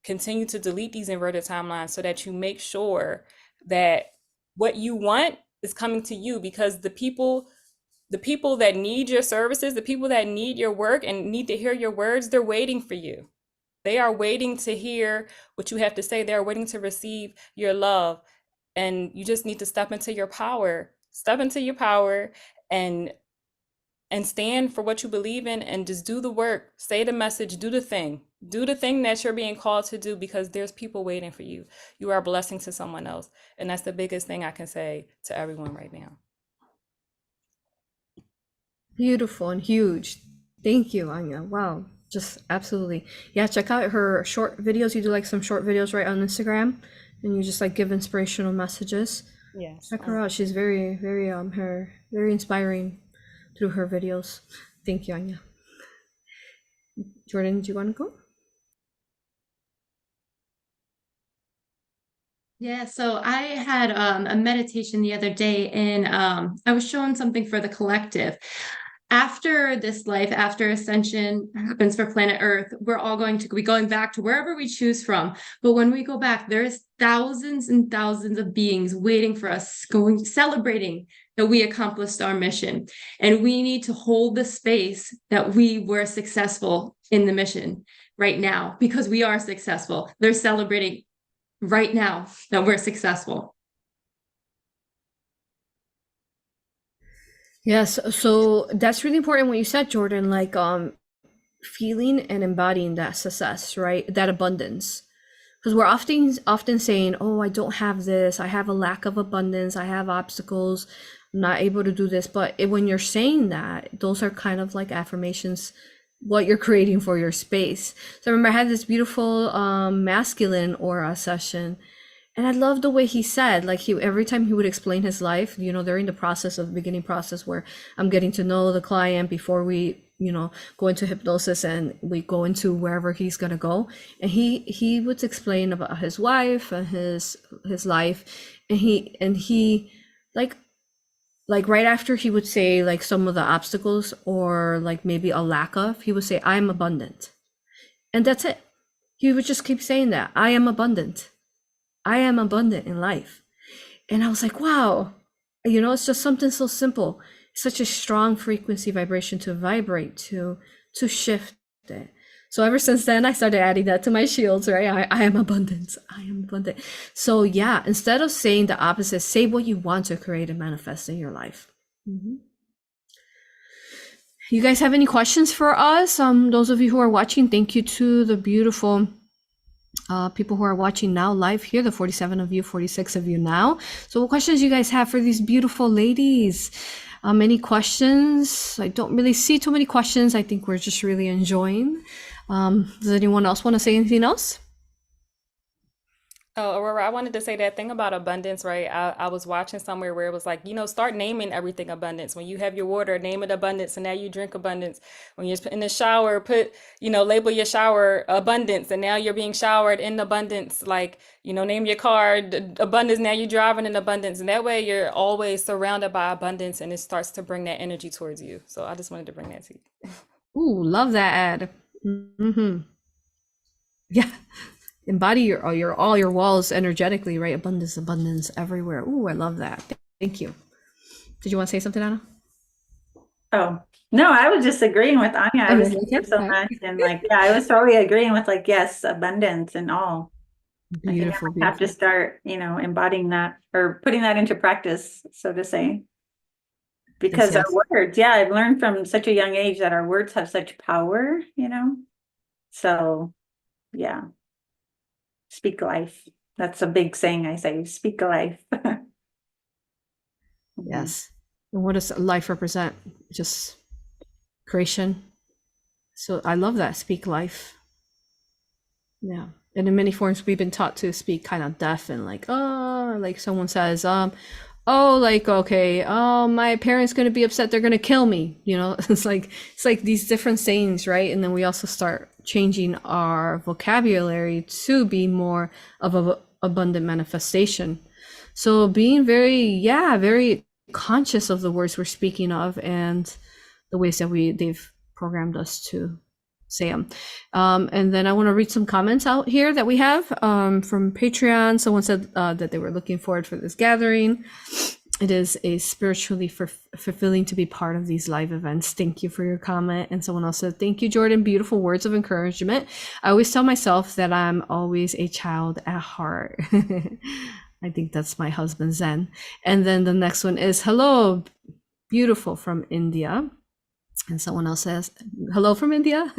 Speaker 3: continue to delete these inverted timelines so that you make sure that what you want is coming to you, because the people that need your services, the people that need your work and need to hear your words, they're waiting for you. They are waiting to hear what you have to say. They're waiting to receive your love. And you just need to step into your power and stand for what you believe in and just do the work, say the message, do the thing that you're being called to do, because there's people waiting for you. You are a blessing to someone else. And that's the biggest thing I can say to everyone right now.
Speaker 1: Beautiful and huge. Thank you, Anya. Wow. Just absolutely. Yeah, check out her short videos. You do like some short videos right on Instagram and you just like give inspirational messages.
Speaker 3: Yes.
Speaker 1: Check her out. She's very inspiring through her videos. Thank you, Anya. Jordan, do you want to go?
Speaker 2: Yeah, so I had a meditation the other day, and I was shown something for the collective. After this life, after ascension happens for planet Earth, we're all going to be going back to wherever we choose from. But when we go back, there's thousands and thousands of beings waiting for us, celebrating that we accomplished our mission. And we need to hold the space that we were successful in the mission right now, because we are successful. They're celebrating right now that we're successful.
Speaker 1: Yes, so that's really important what you said, Jordan, like feeling and embodying that success, right? That abundance. Because we're often saying, "Oh, I don't have this. I have a lack of abundance. I have obstacles. I'm not able to do this." But when you're saying that, those are kind of like affirmations, what you're creating for your space. So I remember I had this beautiful masculine aura session, and I love the way he said, like every time he would explain his life, during the beginning process where I'm getting to know the client before we go into hypnosis, and we go into wherever he's gonna go, and he would explain about his wife and his life, and he like right after he would say like some of the obstacles or like maybe a lack of, he would say, I am abundant. And that's it. He would just keep saying that. I am abundant. I am abundant in life. And I was like, wow, it's just something so simple, such a strong frequency vibration to vibrate, to shift it. So ever since then, I started adding that to my shields, right? I am abundant. I am abundant. So yeah, instead of saying the opposite, say what you want to create and manifest in your life. You guys have any questions for us? Those of you who are watching, thank you to the beautiful people who are watching now live here, the 47 of you, 46 of you now. So what questions you guys have for these beautiful ladies? Any questions? I don't really see too many questions. I think we're just really enjoying. Does anyone else want to say anything else?
Speaker 3: Oh, Aurora, I wanted to say that thing about abundance, right? I was watching somewhere where it was like, start naming everything abundance. When you have your water, name it abundance, and now you drink abundance. When you're in the shower, label your shower abundance, and now you're being showered in abundance. Like, name your car abundance, now you're driving in abundance. And that way you're always surrounded by abundance, and it starts to bring that energy towards you. So I just wanted to bring that to you.
Speaker 1: Ooh, love that ad. Yeah. Embody all your walls energetically, right? Abundance everywhere. Ooh, I love that. Thank you. Did you want to say something, Anna?
Speaker 4: Oh, no, I was just agreeing with Anya. I was
Speaker 1: Okay,
Speaker 4: thank you so much. And I was totally agreeing with yes, abundance and all.
Speaker 1: Beautiful,
Speaker 4: I think I have to start, embodying that or putting that into practice, so to say. Because
Speaker 1: yes.
Speaker 4: our words, I've learned from such a young age that our words have such power, So, yeah. Speak life. That's a big saying I say, speak life.
Speaker 1: Yes. And what does life represent? Just creation. So I love that. Speak life. Yeah. And in many forms, we've been taught to speak kind of deaf and like someone says, okay, my parents going to be upset. They're going to kill me. It's like these different sayings, right? And then we also start changing our vocabulary to be more of a abundant manifestation. So being very conscious of the words we're speaking of and the ways that they've programmed us to say them. And then I want to read some comments out here that we have from Patreon. Someone said that they were looking forward for this gathering. It is a spiritually fulfilling to be part of these live events. Thank you for your comment. And someone else said, thank you, Jordan. Beautiful words of encouragement. I always tell myself that I'm always a child at heart. I think that's my husband, Zen. And then the next one is, hello, beautiful from India. And someone else says, hello from India.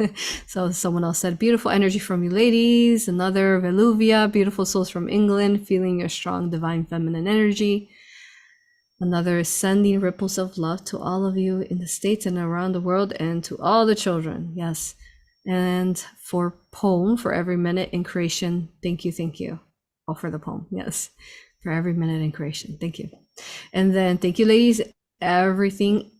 Speaker 1: So someone else said, beautiful energy from you ladies. Another, Veluvia, beautiful souls from England, feeling your strong divine feminine energy. Another is sending ripples of love to all of you in the States and around the world and to all the children. Yes. And for poem, for every minute in creation. Thank you. Oh, for the poem. Yes. For every minute in creation. Thank you. And then thank you, ladies. Everything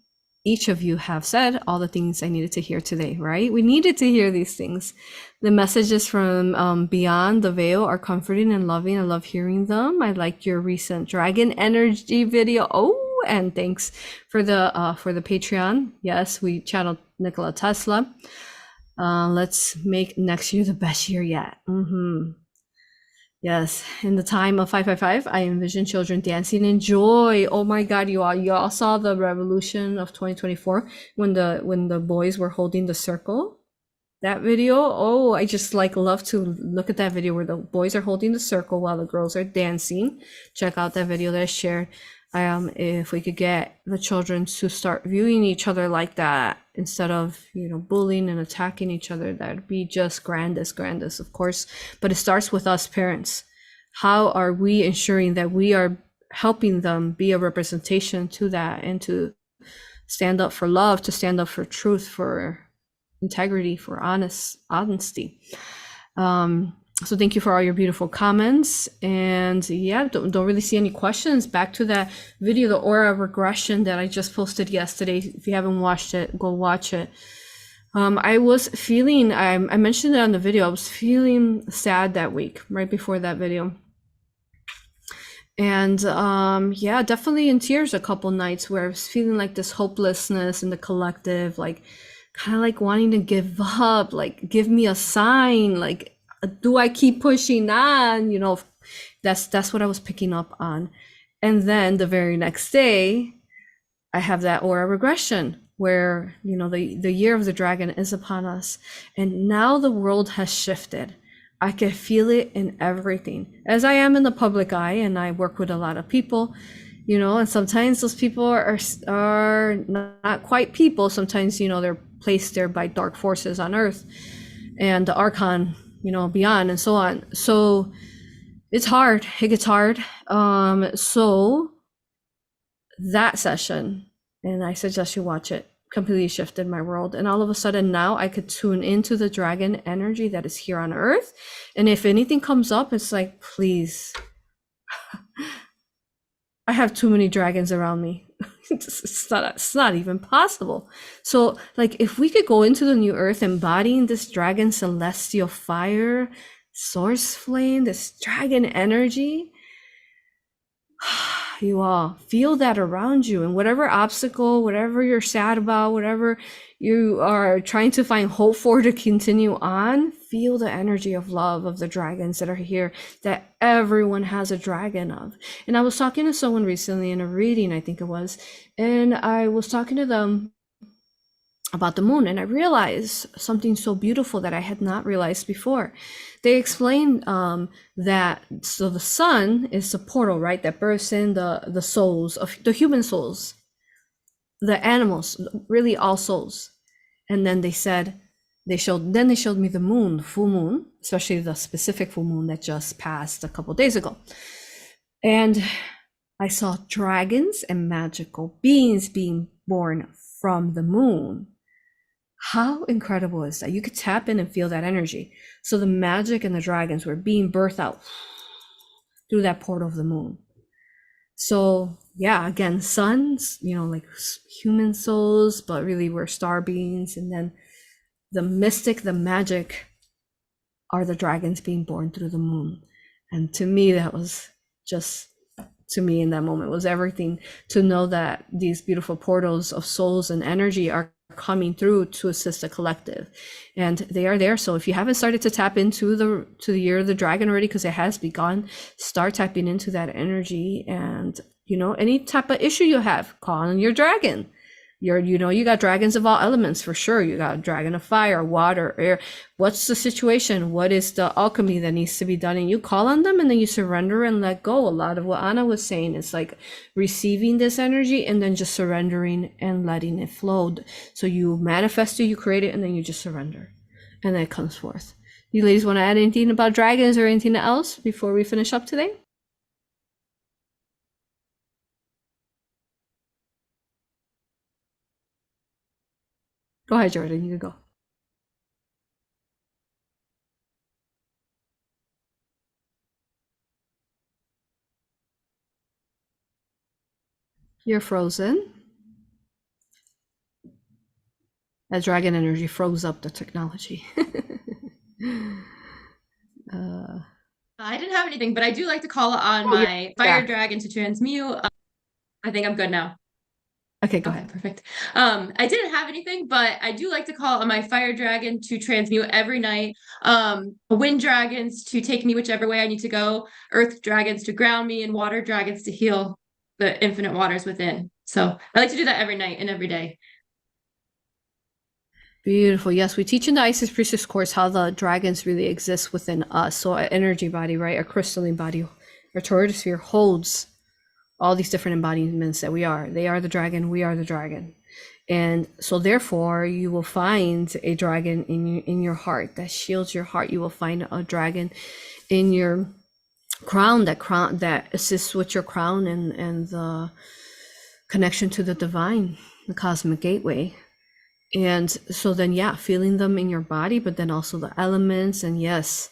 Speaker 1: each of you have said, all the things I needed to hear today, right? We needed to hear these things. The messages from beyond the veil are comforting and loving. I love hearing them. I like your recent dragon energy video. Oh, and thanks for the Patreon. Yes, we channeled Nikola Tesla. Let's make next year the best year yet. Yes, in the time of 555, I envision children dancing in joy. Oh my God, you all saw the revolution of 2024 when the boys were holding the circle. That video, oh, I just love to look at that video where the boys are holding the circle while the girls are dancing. Check out that video that I shared. If we could get the children to start viewing each other like that instead of bullying and attacking each other, that would be just grandest, of course. But it starts with us parents. How are we ensuring that we are helping them be a representation to that and to stand up for love, to stand up for truth, for integrity, for honesty. So thank you for all your beautiful comments. And yeah, don't really see any questions. Back to that video, the aura regression that I just posted yesterday. If you haven't watched it, go watch it. I was feeling, I mentioned it on the video, I was feeling sad that week, right before that video. And yeah, definitely in tears a couple nights where I was feeling like this hopelessness in the collective, like kind of like wanting to give up, like give me a sign, like do I keep pushing on? You know, that's what I was picking up on. And then the very next day, I have that aura regression where, you know, the year of the dragon is upon us. And now the world has shifted. I can feel it in everything. As I am in the public eye and I work with a lot of people, you know, and sometimes those people are not quite people. Sometimes, you know, they're placed there by dark forces on earth and the archon, you know, beyond and so on. So it's hard. It gets hard. So that session, and I suggest you watch it, completely shifted my world. And all of a sudden now I could tune into the dragon energy that is here on earth. And if anything comes up, it's like, please, I have too many dragons around me. It's not even possible. So like if we could go into the new earth embodying this dragon celestial fire, source flame, this dragon energy, you all feel that around you, and whatever obstacle, whatever you're sad about, whatever you are trying to find hope for to continue on, feel the energy of love of the dragons that are here, that everyone has a dragon of. And I was talking to someone recently in a reading, I think it was, and I was talking to them about the moon, and I realized something so beautiful that I had not realized before. They explained that so the sun is the portal, right, that bursts in the souls of the human souls, the animals, really all souls. And then they showed me the moon, full moon, especially the specific full moon that just passed a couple days ago. And I saw dragons and magical beings being born from the moon. How incredible is that? You could tap in and feel that energy. So the magic and the dragons were being birthed out through that portal of the moon. So yeah, again, suns, you know, like human souls, but really we're star beings. And then the mystic, the magic are the dragons being born through the moon. And to me, that was just, to me in that moment was everything, to know that these beautiful portals of souls and energy are coming through to assist the collective, and they are there. So if you haven't started to tap into the year of the dragon already, because it has begun, start tapping into that energy. And you know, any type of issue you have, call on your dragon. You got dragons of all elements for sure. You got a dragon of fire, water, air. What's the situation? What is the alchemy that needs to be done? And you call on them, and then you surrender and let go. A lot of what Anna was saying is like receiving this energy and then just surrendering and letting it flow. So you manifest it, you create it, and then you just surrender, and then it comes forth. You ladies want to add anything about dragons or anything else before we finish up today? Go ahead, Jordan, you can go. You're frozen. That dragon energy froze up the technology.
Speaker 2: I didn't have anything, but I do like to call on my fire dragon to transmute. I think I'm good now.
Speaker 1: Okay, go ahead.
Speaker 2: Perfect. I didn't have anything, but I do like to call on my fire dragon to transmute every night. Wind dragons to take me whichever way I need to go. Earth dragons to ground me, and water dragons to heal the infinite waters within. So I like to do that every night and every day.
Speaker 1: Beautiful. Yes, we teach in the Isis Priestess course how the dragons really exist within us. So our energy body, right? Our crystalline body, our toroid sphere holds all these different embodiments that we are. They are the dragon, we are the dragon. And so therefore you will find a dragon in your heart that shields your heart. You will find a dragon in your crown that assists with your crown and the connection to the divine, the cosmic gateway. And so then, yeah, feeling them in your body, but then also the elements. And yes,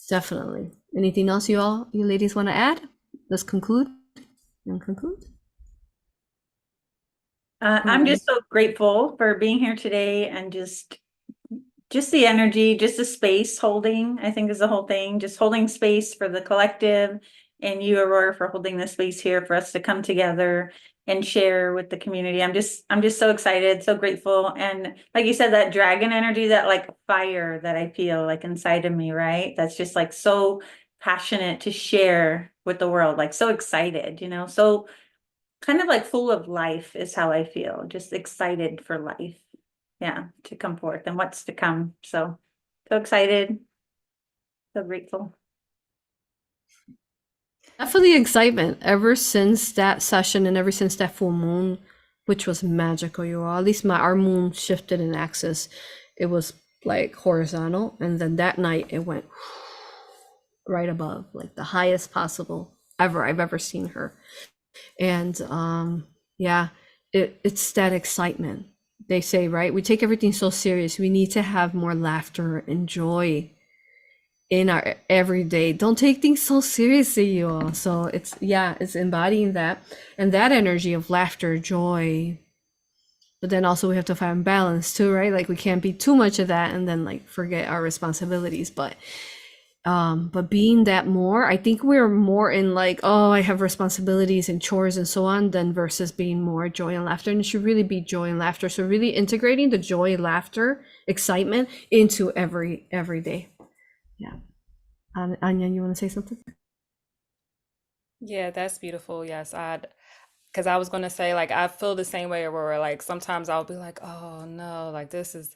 Speaker 1: definitely. Anything else you ladies want to add? Let's conclude.
Speaker 4: I'm just so grateful for being here today and just just the energy, just the space holding, I think is the whole thing, just holding space for the collective, and you, Aurora, for holding the space here for us to come together and share with the community. I'm just so excited, so grateful. And like you said, that dragon energy, that like fire that I feel like inside of me, right? That's just like so passionate to share with the world, like so excited, so kind of like full of life is how I feel, just excited for life. Yeah, to come forth and what's to come. So excited, so grateful.
Speaker 1: Definitely excitement ever since that session and ever since that full moon, which was magical, you all. At least our moon shifted in axis. It was like horizontal, and then that night it went right above, like the highest possible ever I've ever seen her. And yeah, it's that excitement. They say, right? We take everything so serious. We need to have more laughter and joy in our everyday. Don't take things so seriously, you all. So it's embodying that, and that energy of laughter, joy. But then also we have to find balance too, right? Like we can't be too much of that and then like forget our responsibilities. But being that more, I think we're more in like, oh, I have responsibilities and chores and so on, than versus being more joy and laughter. And it should really be joy and laughter. So really integrating the joy, laughter, excitement into every day. Yeah. Anya, you want to say something?
Speaker 3: Yeah, that's beautiful. Yes, because I was gonna say, like, I feel the same way, Aurora. Like sometimes I'll be like, oh no, like this is,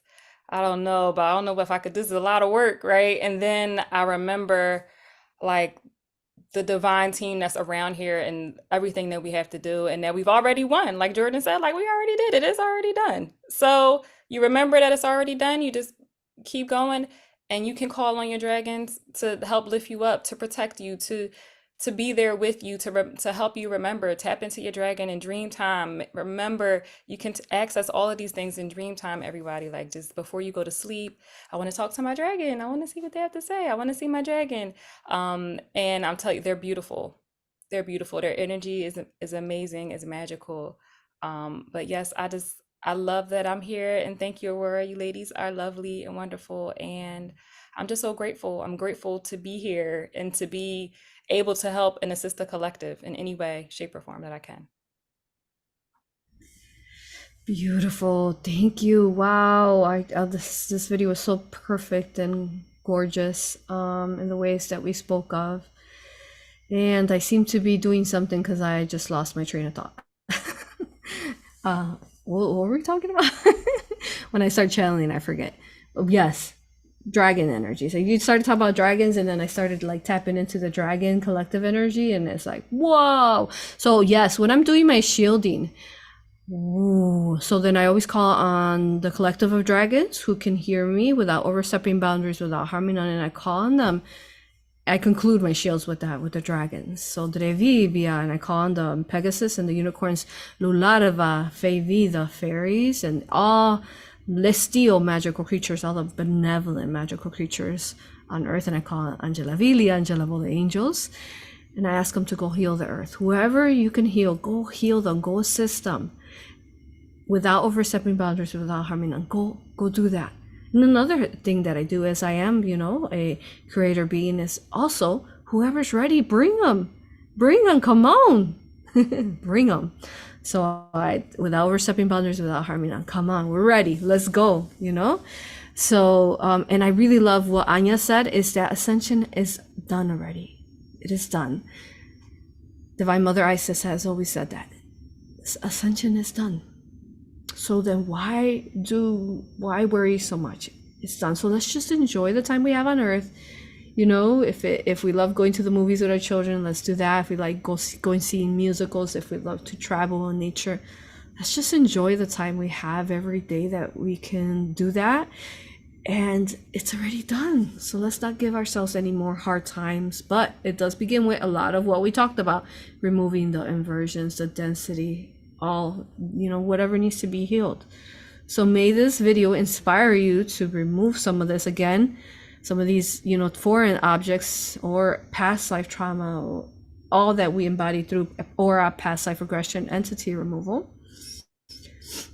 Speaker 3: I don't know, but I don't know if I could, this is a lot of work, right? And then I remember like the divine team that's around here and everything that we have to do and that we've already won. Like Jordan said, like we already did it. It's already done. So you remember that it's already done. You just keep going, and you can call on your dragons to help lift you up, to protect you, to be there with you, to help you remember. Tap into your dragon in dream time. Remember, you can access all of these things in dream time, everybody. Like just before you go to sleep, I want to talk to my dragon. I want to see what they have to say. I want to see my dragon. And I'm telling you, they're beautiful. They're beautiful. Their energy is amazing, is magical. But yes, I love that I'm here, and thank you, Aurora. You ladies are lovely and wonderful, and I'm just so grateful. I'm grateful to be here and to be able to help and assist the collective in any way, shape, or form that I can.
Speaker 1: Beautiful. Thank you. Wow. This video was so perfect and gorgeous in the ways that we spoke of. And I seem to be doing something because I just lost my train of thought. What were we talking about? When I start channeling, I forget. Oh, yes. Dragon energy. So you started talking about dragons, and then I started like tapping into the dragon collective energy, and it's like, whoa. So yes, when I'm doing my shielding, ooh, so then I always call on the collective of dragons who can hear me without overstepping boundaries, without harming none, and I call on them. I conclude my shields with that, with the dragons. So Drevivia, and I call on the Pegasus and the unicorns, Lularva, Fevi, the fairies, and all celestial magical creatures, all the benevolent magical creatures on earth. And I call on Angela Vili, Angela, the angels, and I ask them to go heal the earth. Whoever you can heal, go heal them, go assist them without overstepping boundaries, without harming them. Go do that. And another thing that I do, as I am, a creator being, is also whoever's ready, bring them, come on, bring them. So without overstepping boundaries, without harming them, come on, we're ready, let's go, So, and I really love what Anya said, is that ascension is done already. It is done. Divine Mother Isis has always said that. Ascension is done. So then why worry so much? It's done. So let's just enjoy the time we have on earth. If we love going to the movies with our children, let's do that. If we like going seeing musicals, if we love to travel in nature, let's just enjoy the time we have every day that we can do that. And it's already done. So let's not give ourselves any more hard times. But it does begin with a lot of what we talked about, removing the inversions, the density, all, whatever needs to be healed. So may this video inspire you to remove some of this, again, some of these, foreign objects or past life trauma, or all that we embody through A.U.R.A, past life regression, entity removal.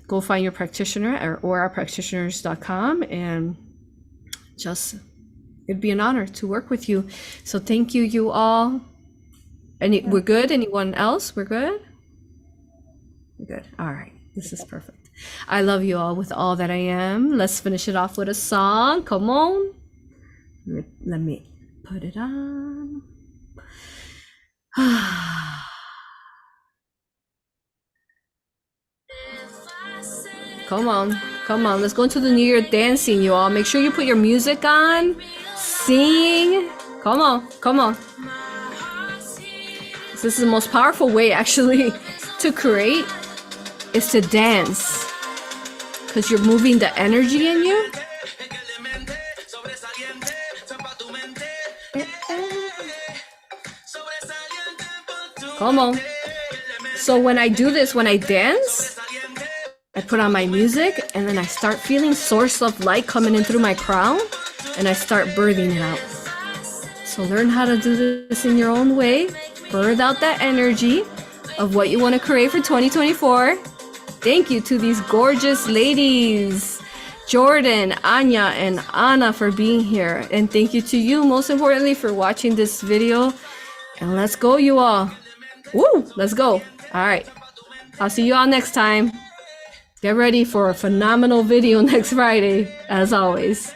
Speaker 1: Go find your practitioner at AuroRapractitioners.com and just, it'd be an honor to work with you. So thank you, you all. We're good? Anyone else? We're good? We're good. All right. This is perfect. I love you all with all that I am. Let's finish it off with a song. Come on. Let me put it on. Come on. Come on. Let's go into the New Year dancing, you all. Make sure you put your music on. Sing. Come on. Come on. This is the most powerful way, actually, to create is to dance. Because you're moving the energy in you. Come on. So when I do this, when I dance, I put on my music and then I start feeling source of light coming in through my crown and I start birthing it out. So learn how to do this in your own way. Birth out that energy of what you want to create for 2024. Thank you to these gorgeous ladies, Jordan, Anya, and Anna, for being here. And thank you to you, most importantly, for watching this video. And let's go, you all. Woo! Let's go. All right. I'll see you all next time. Get ready for a phenomenal video next Friday, as always.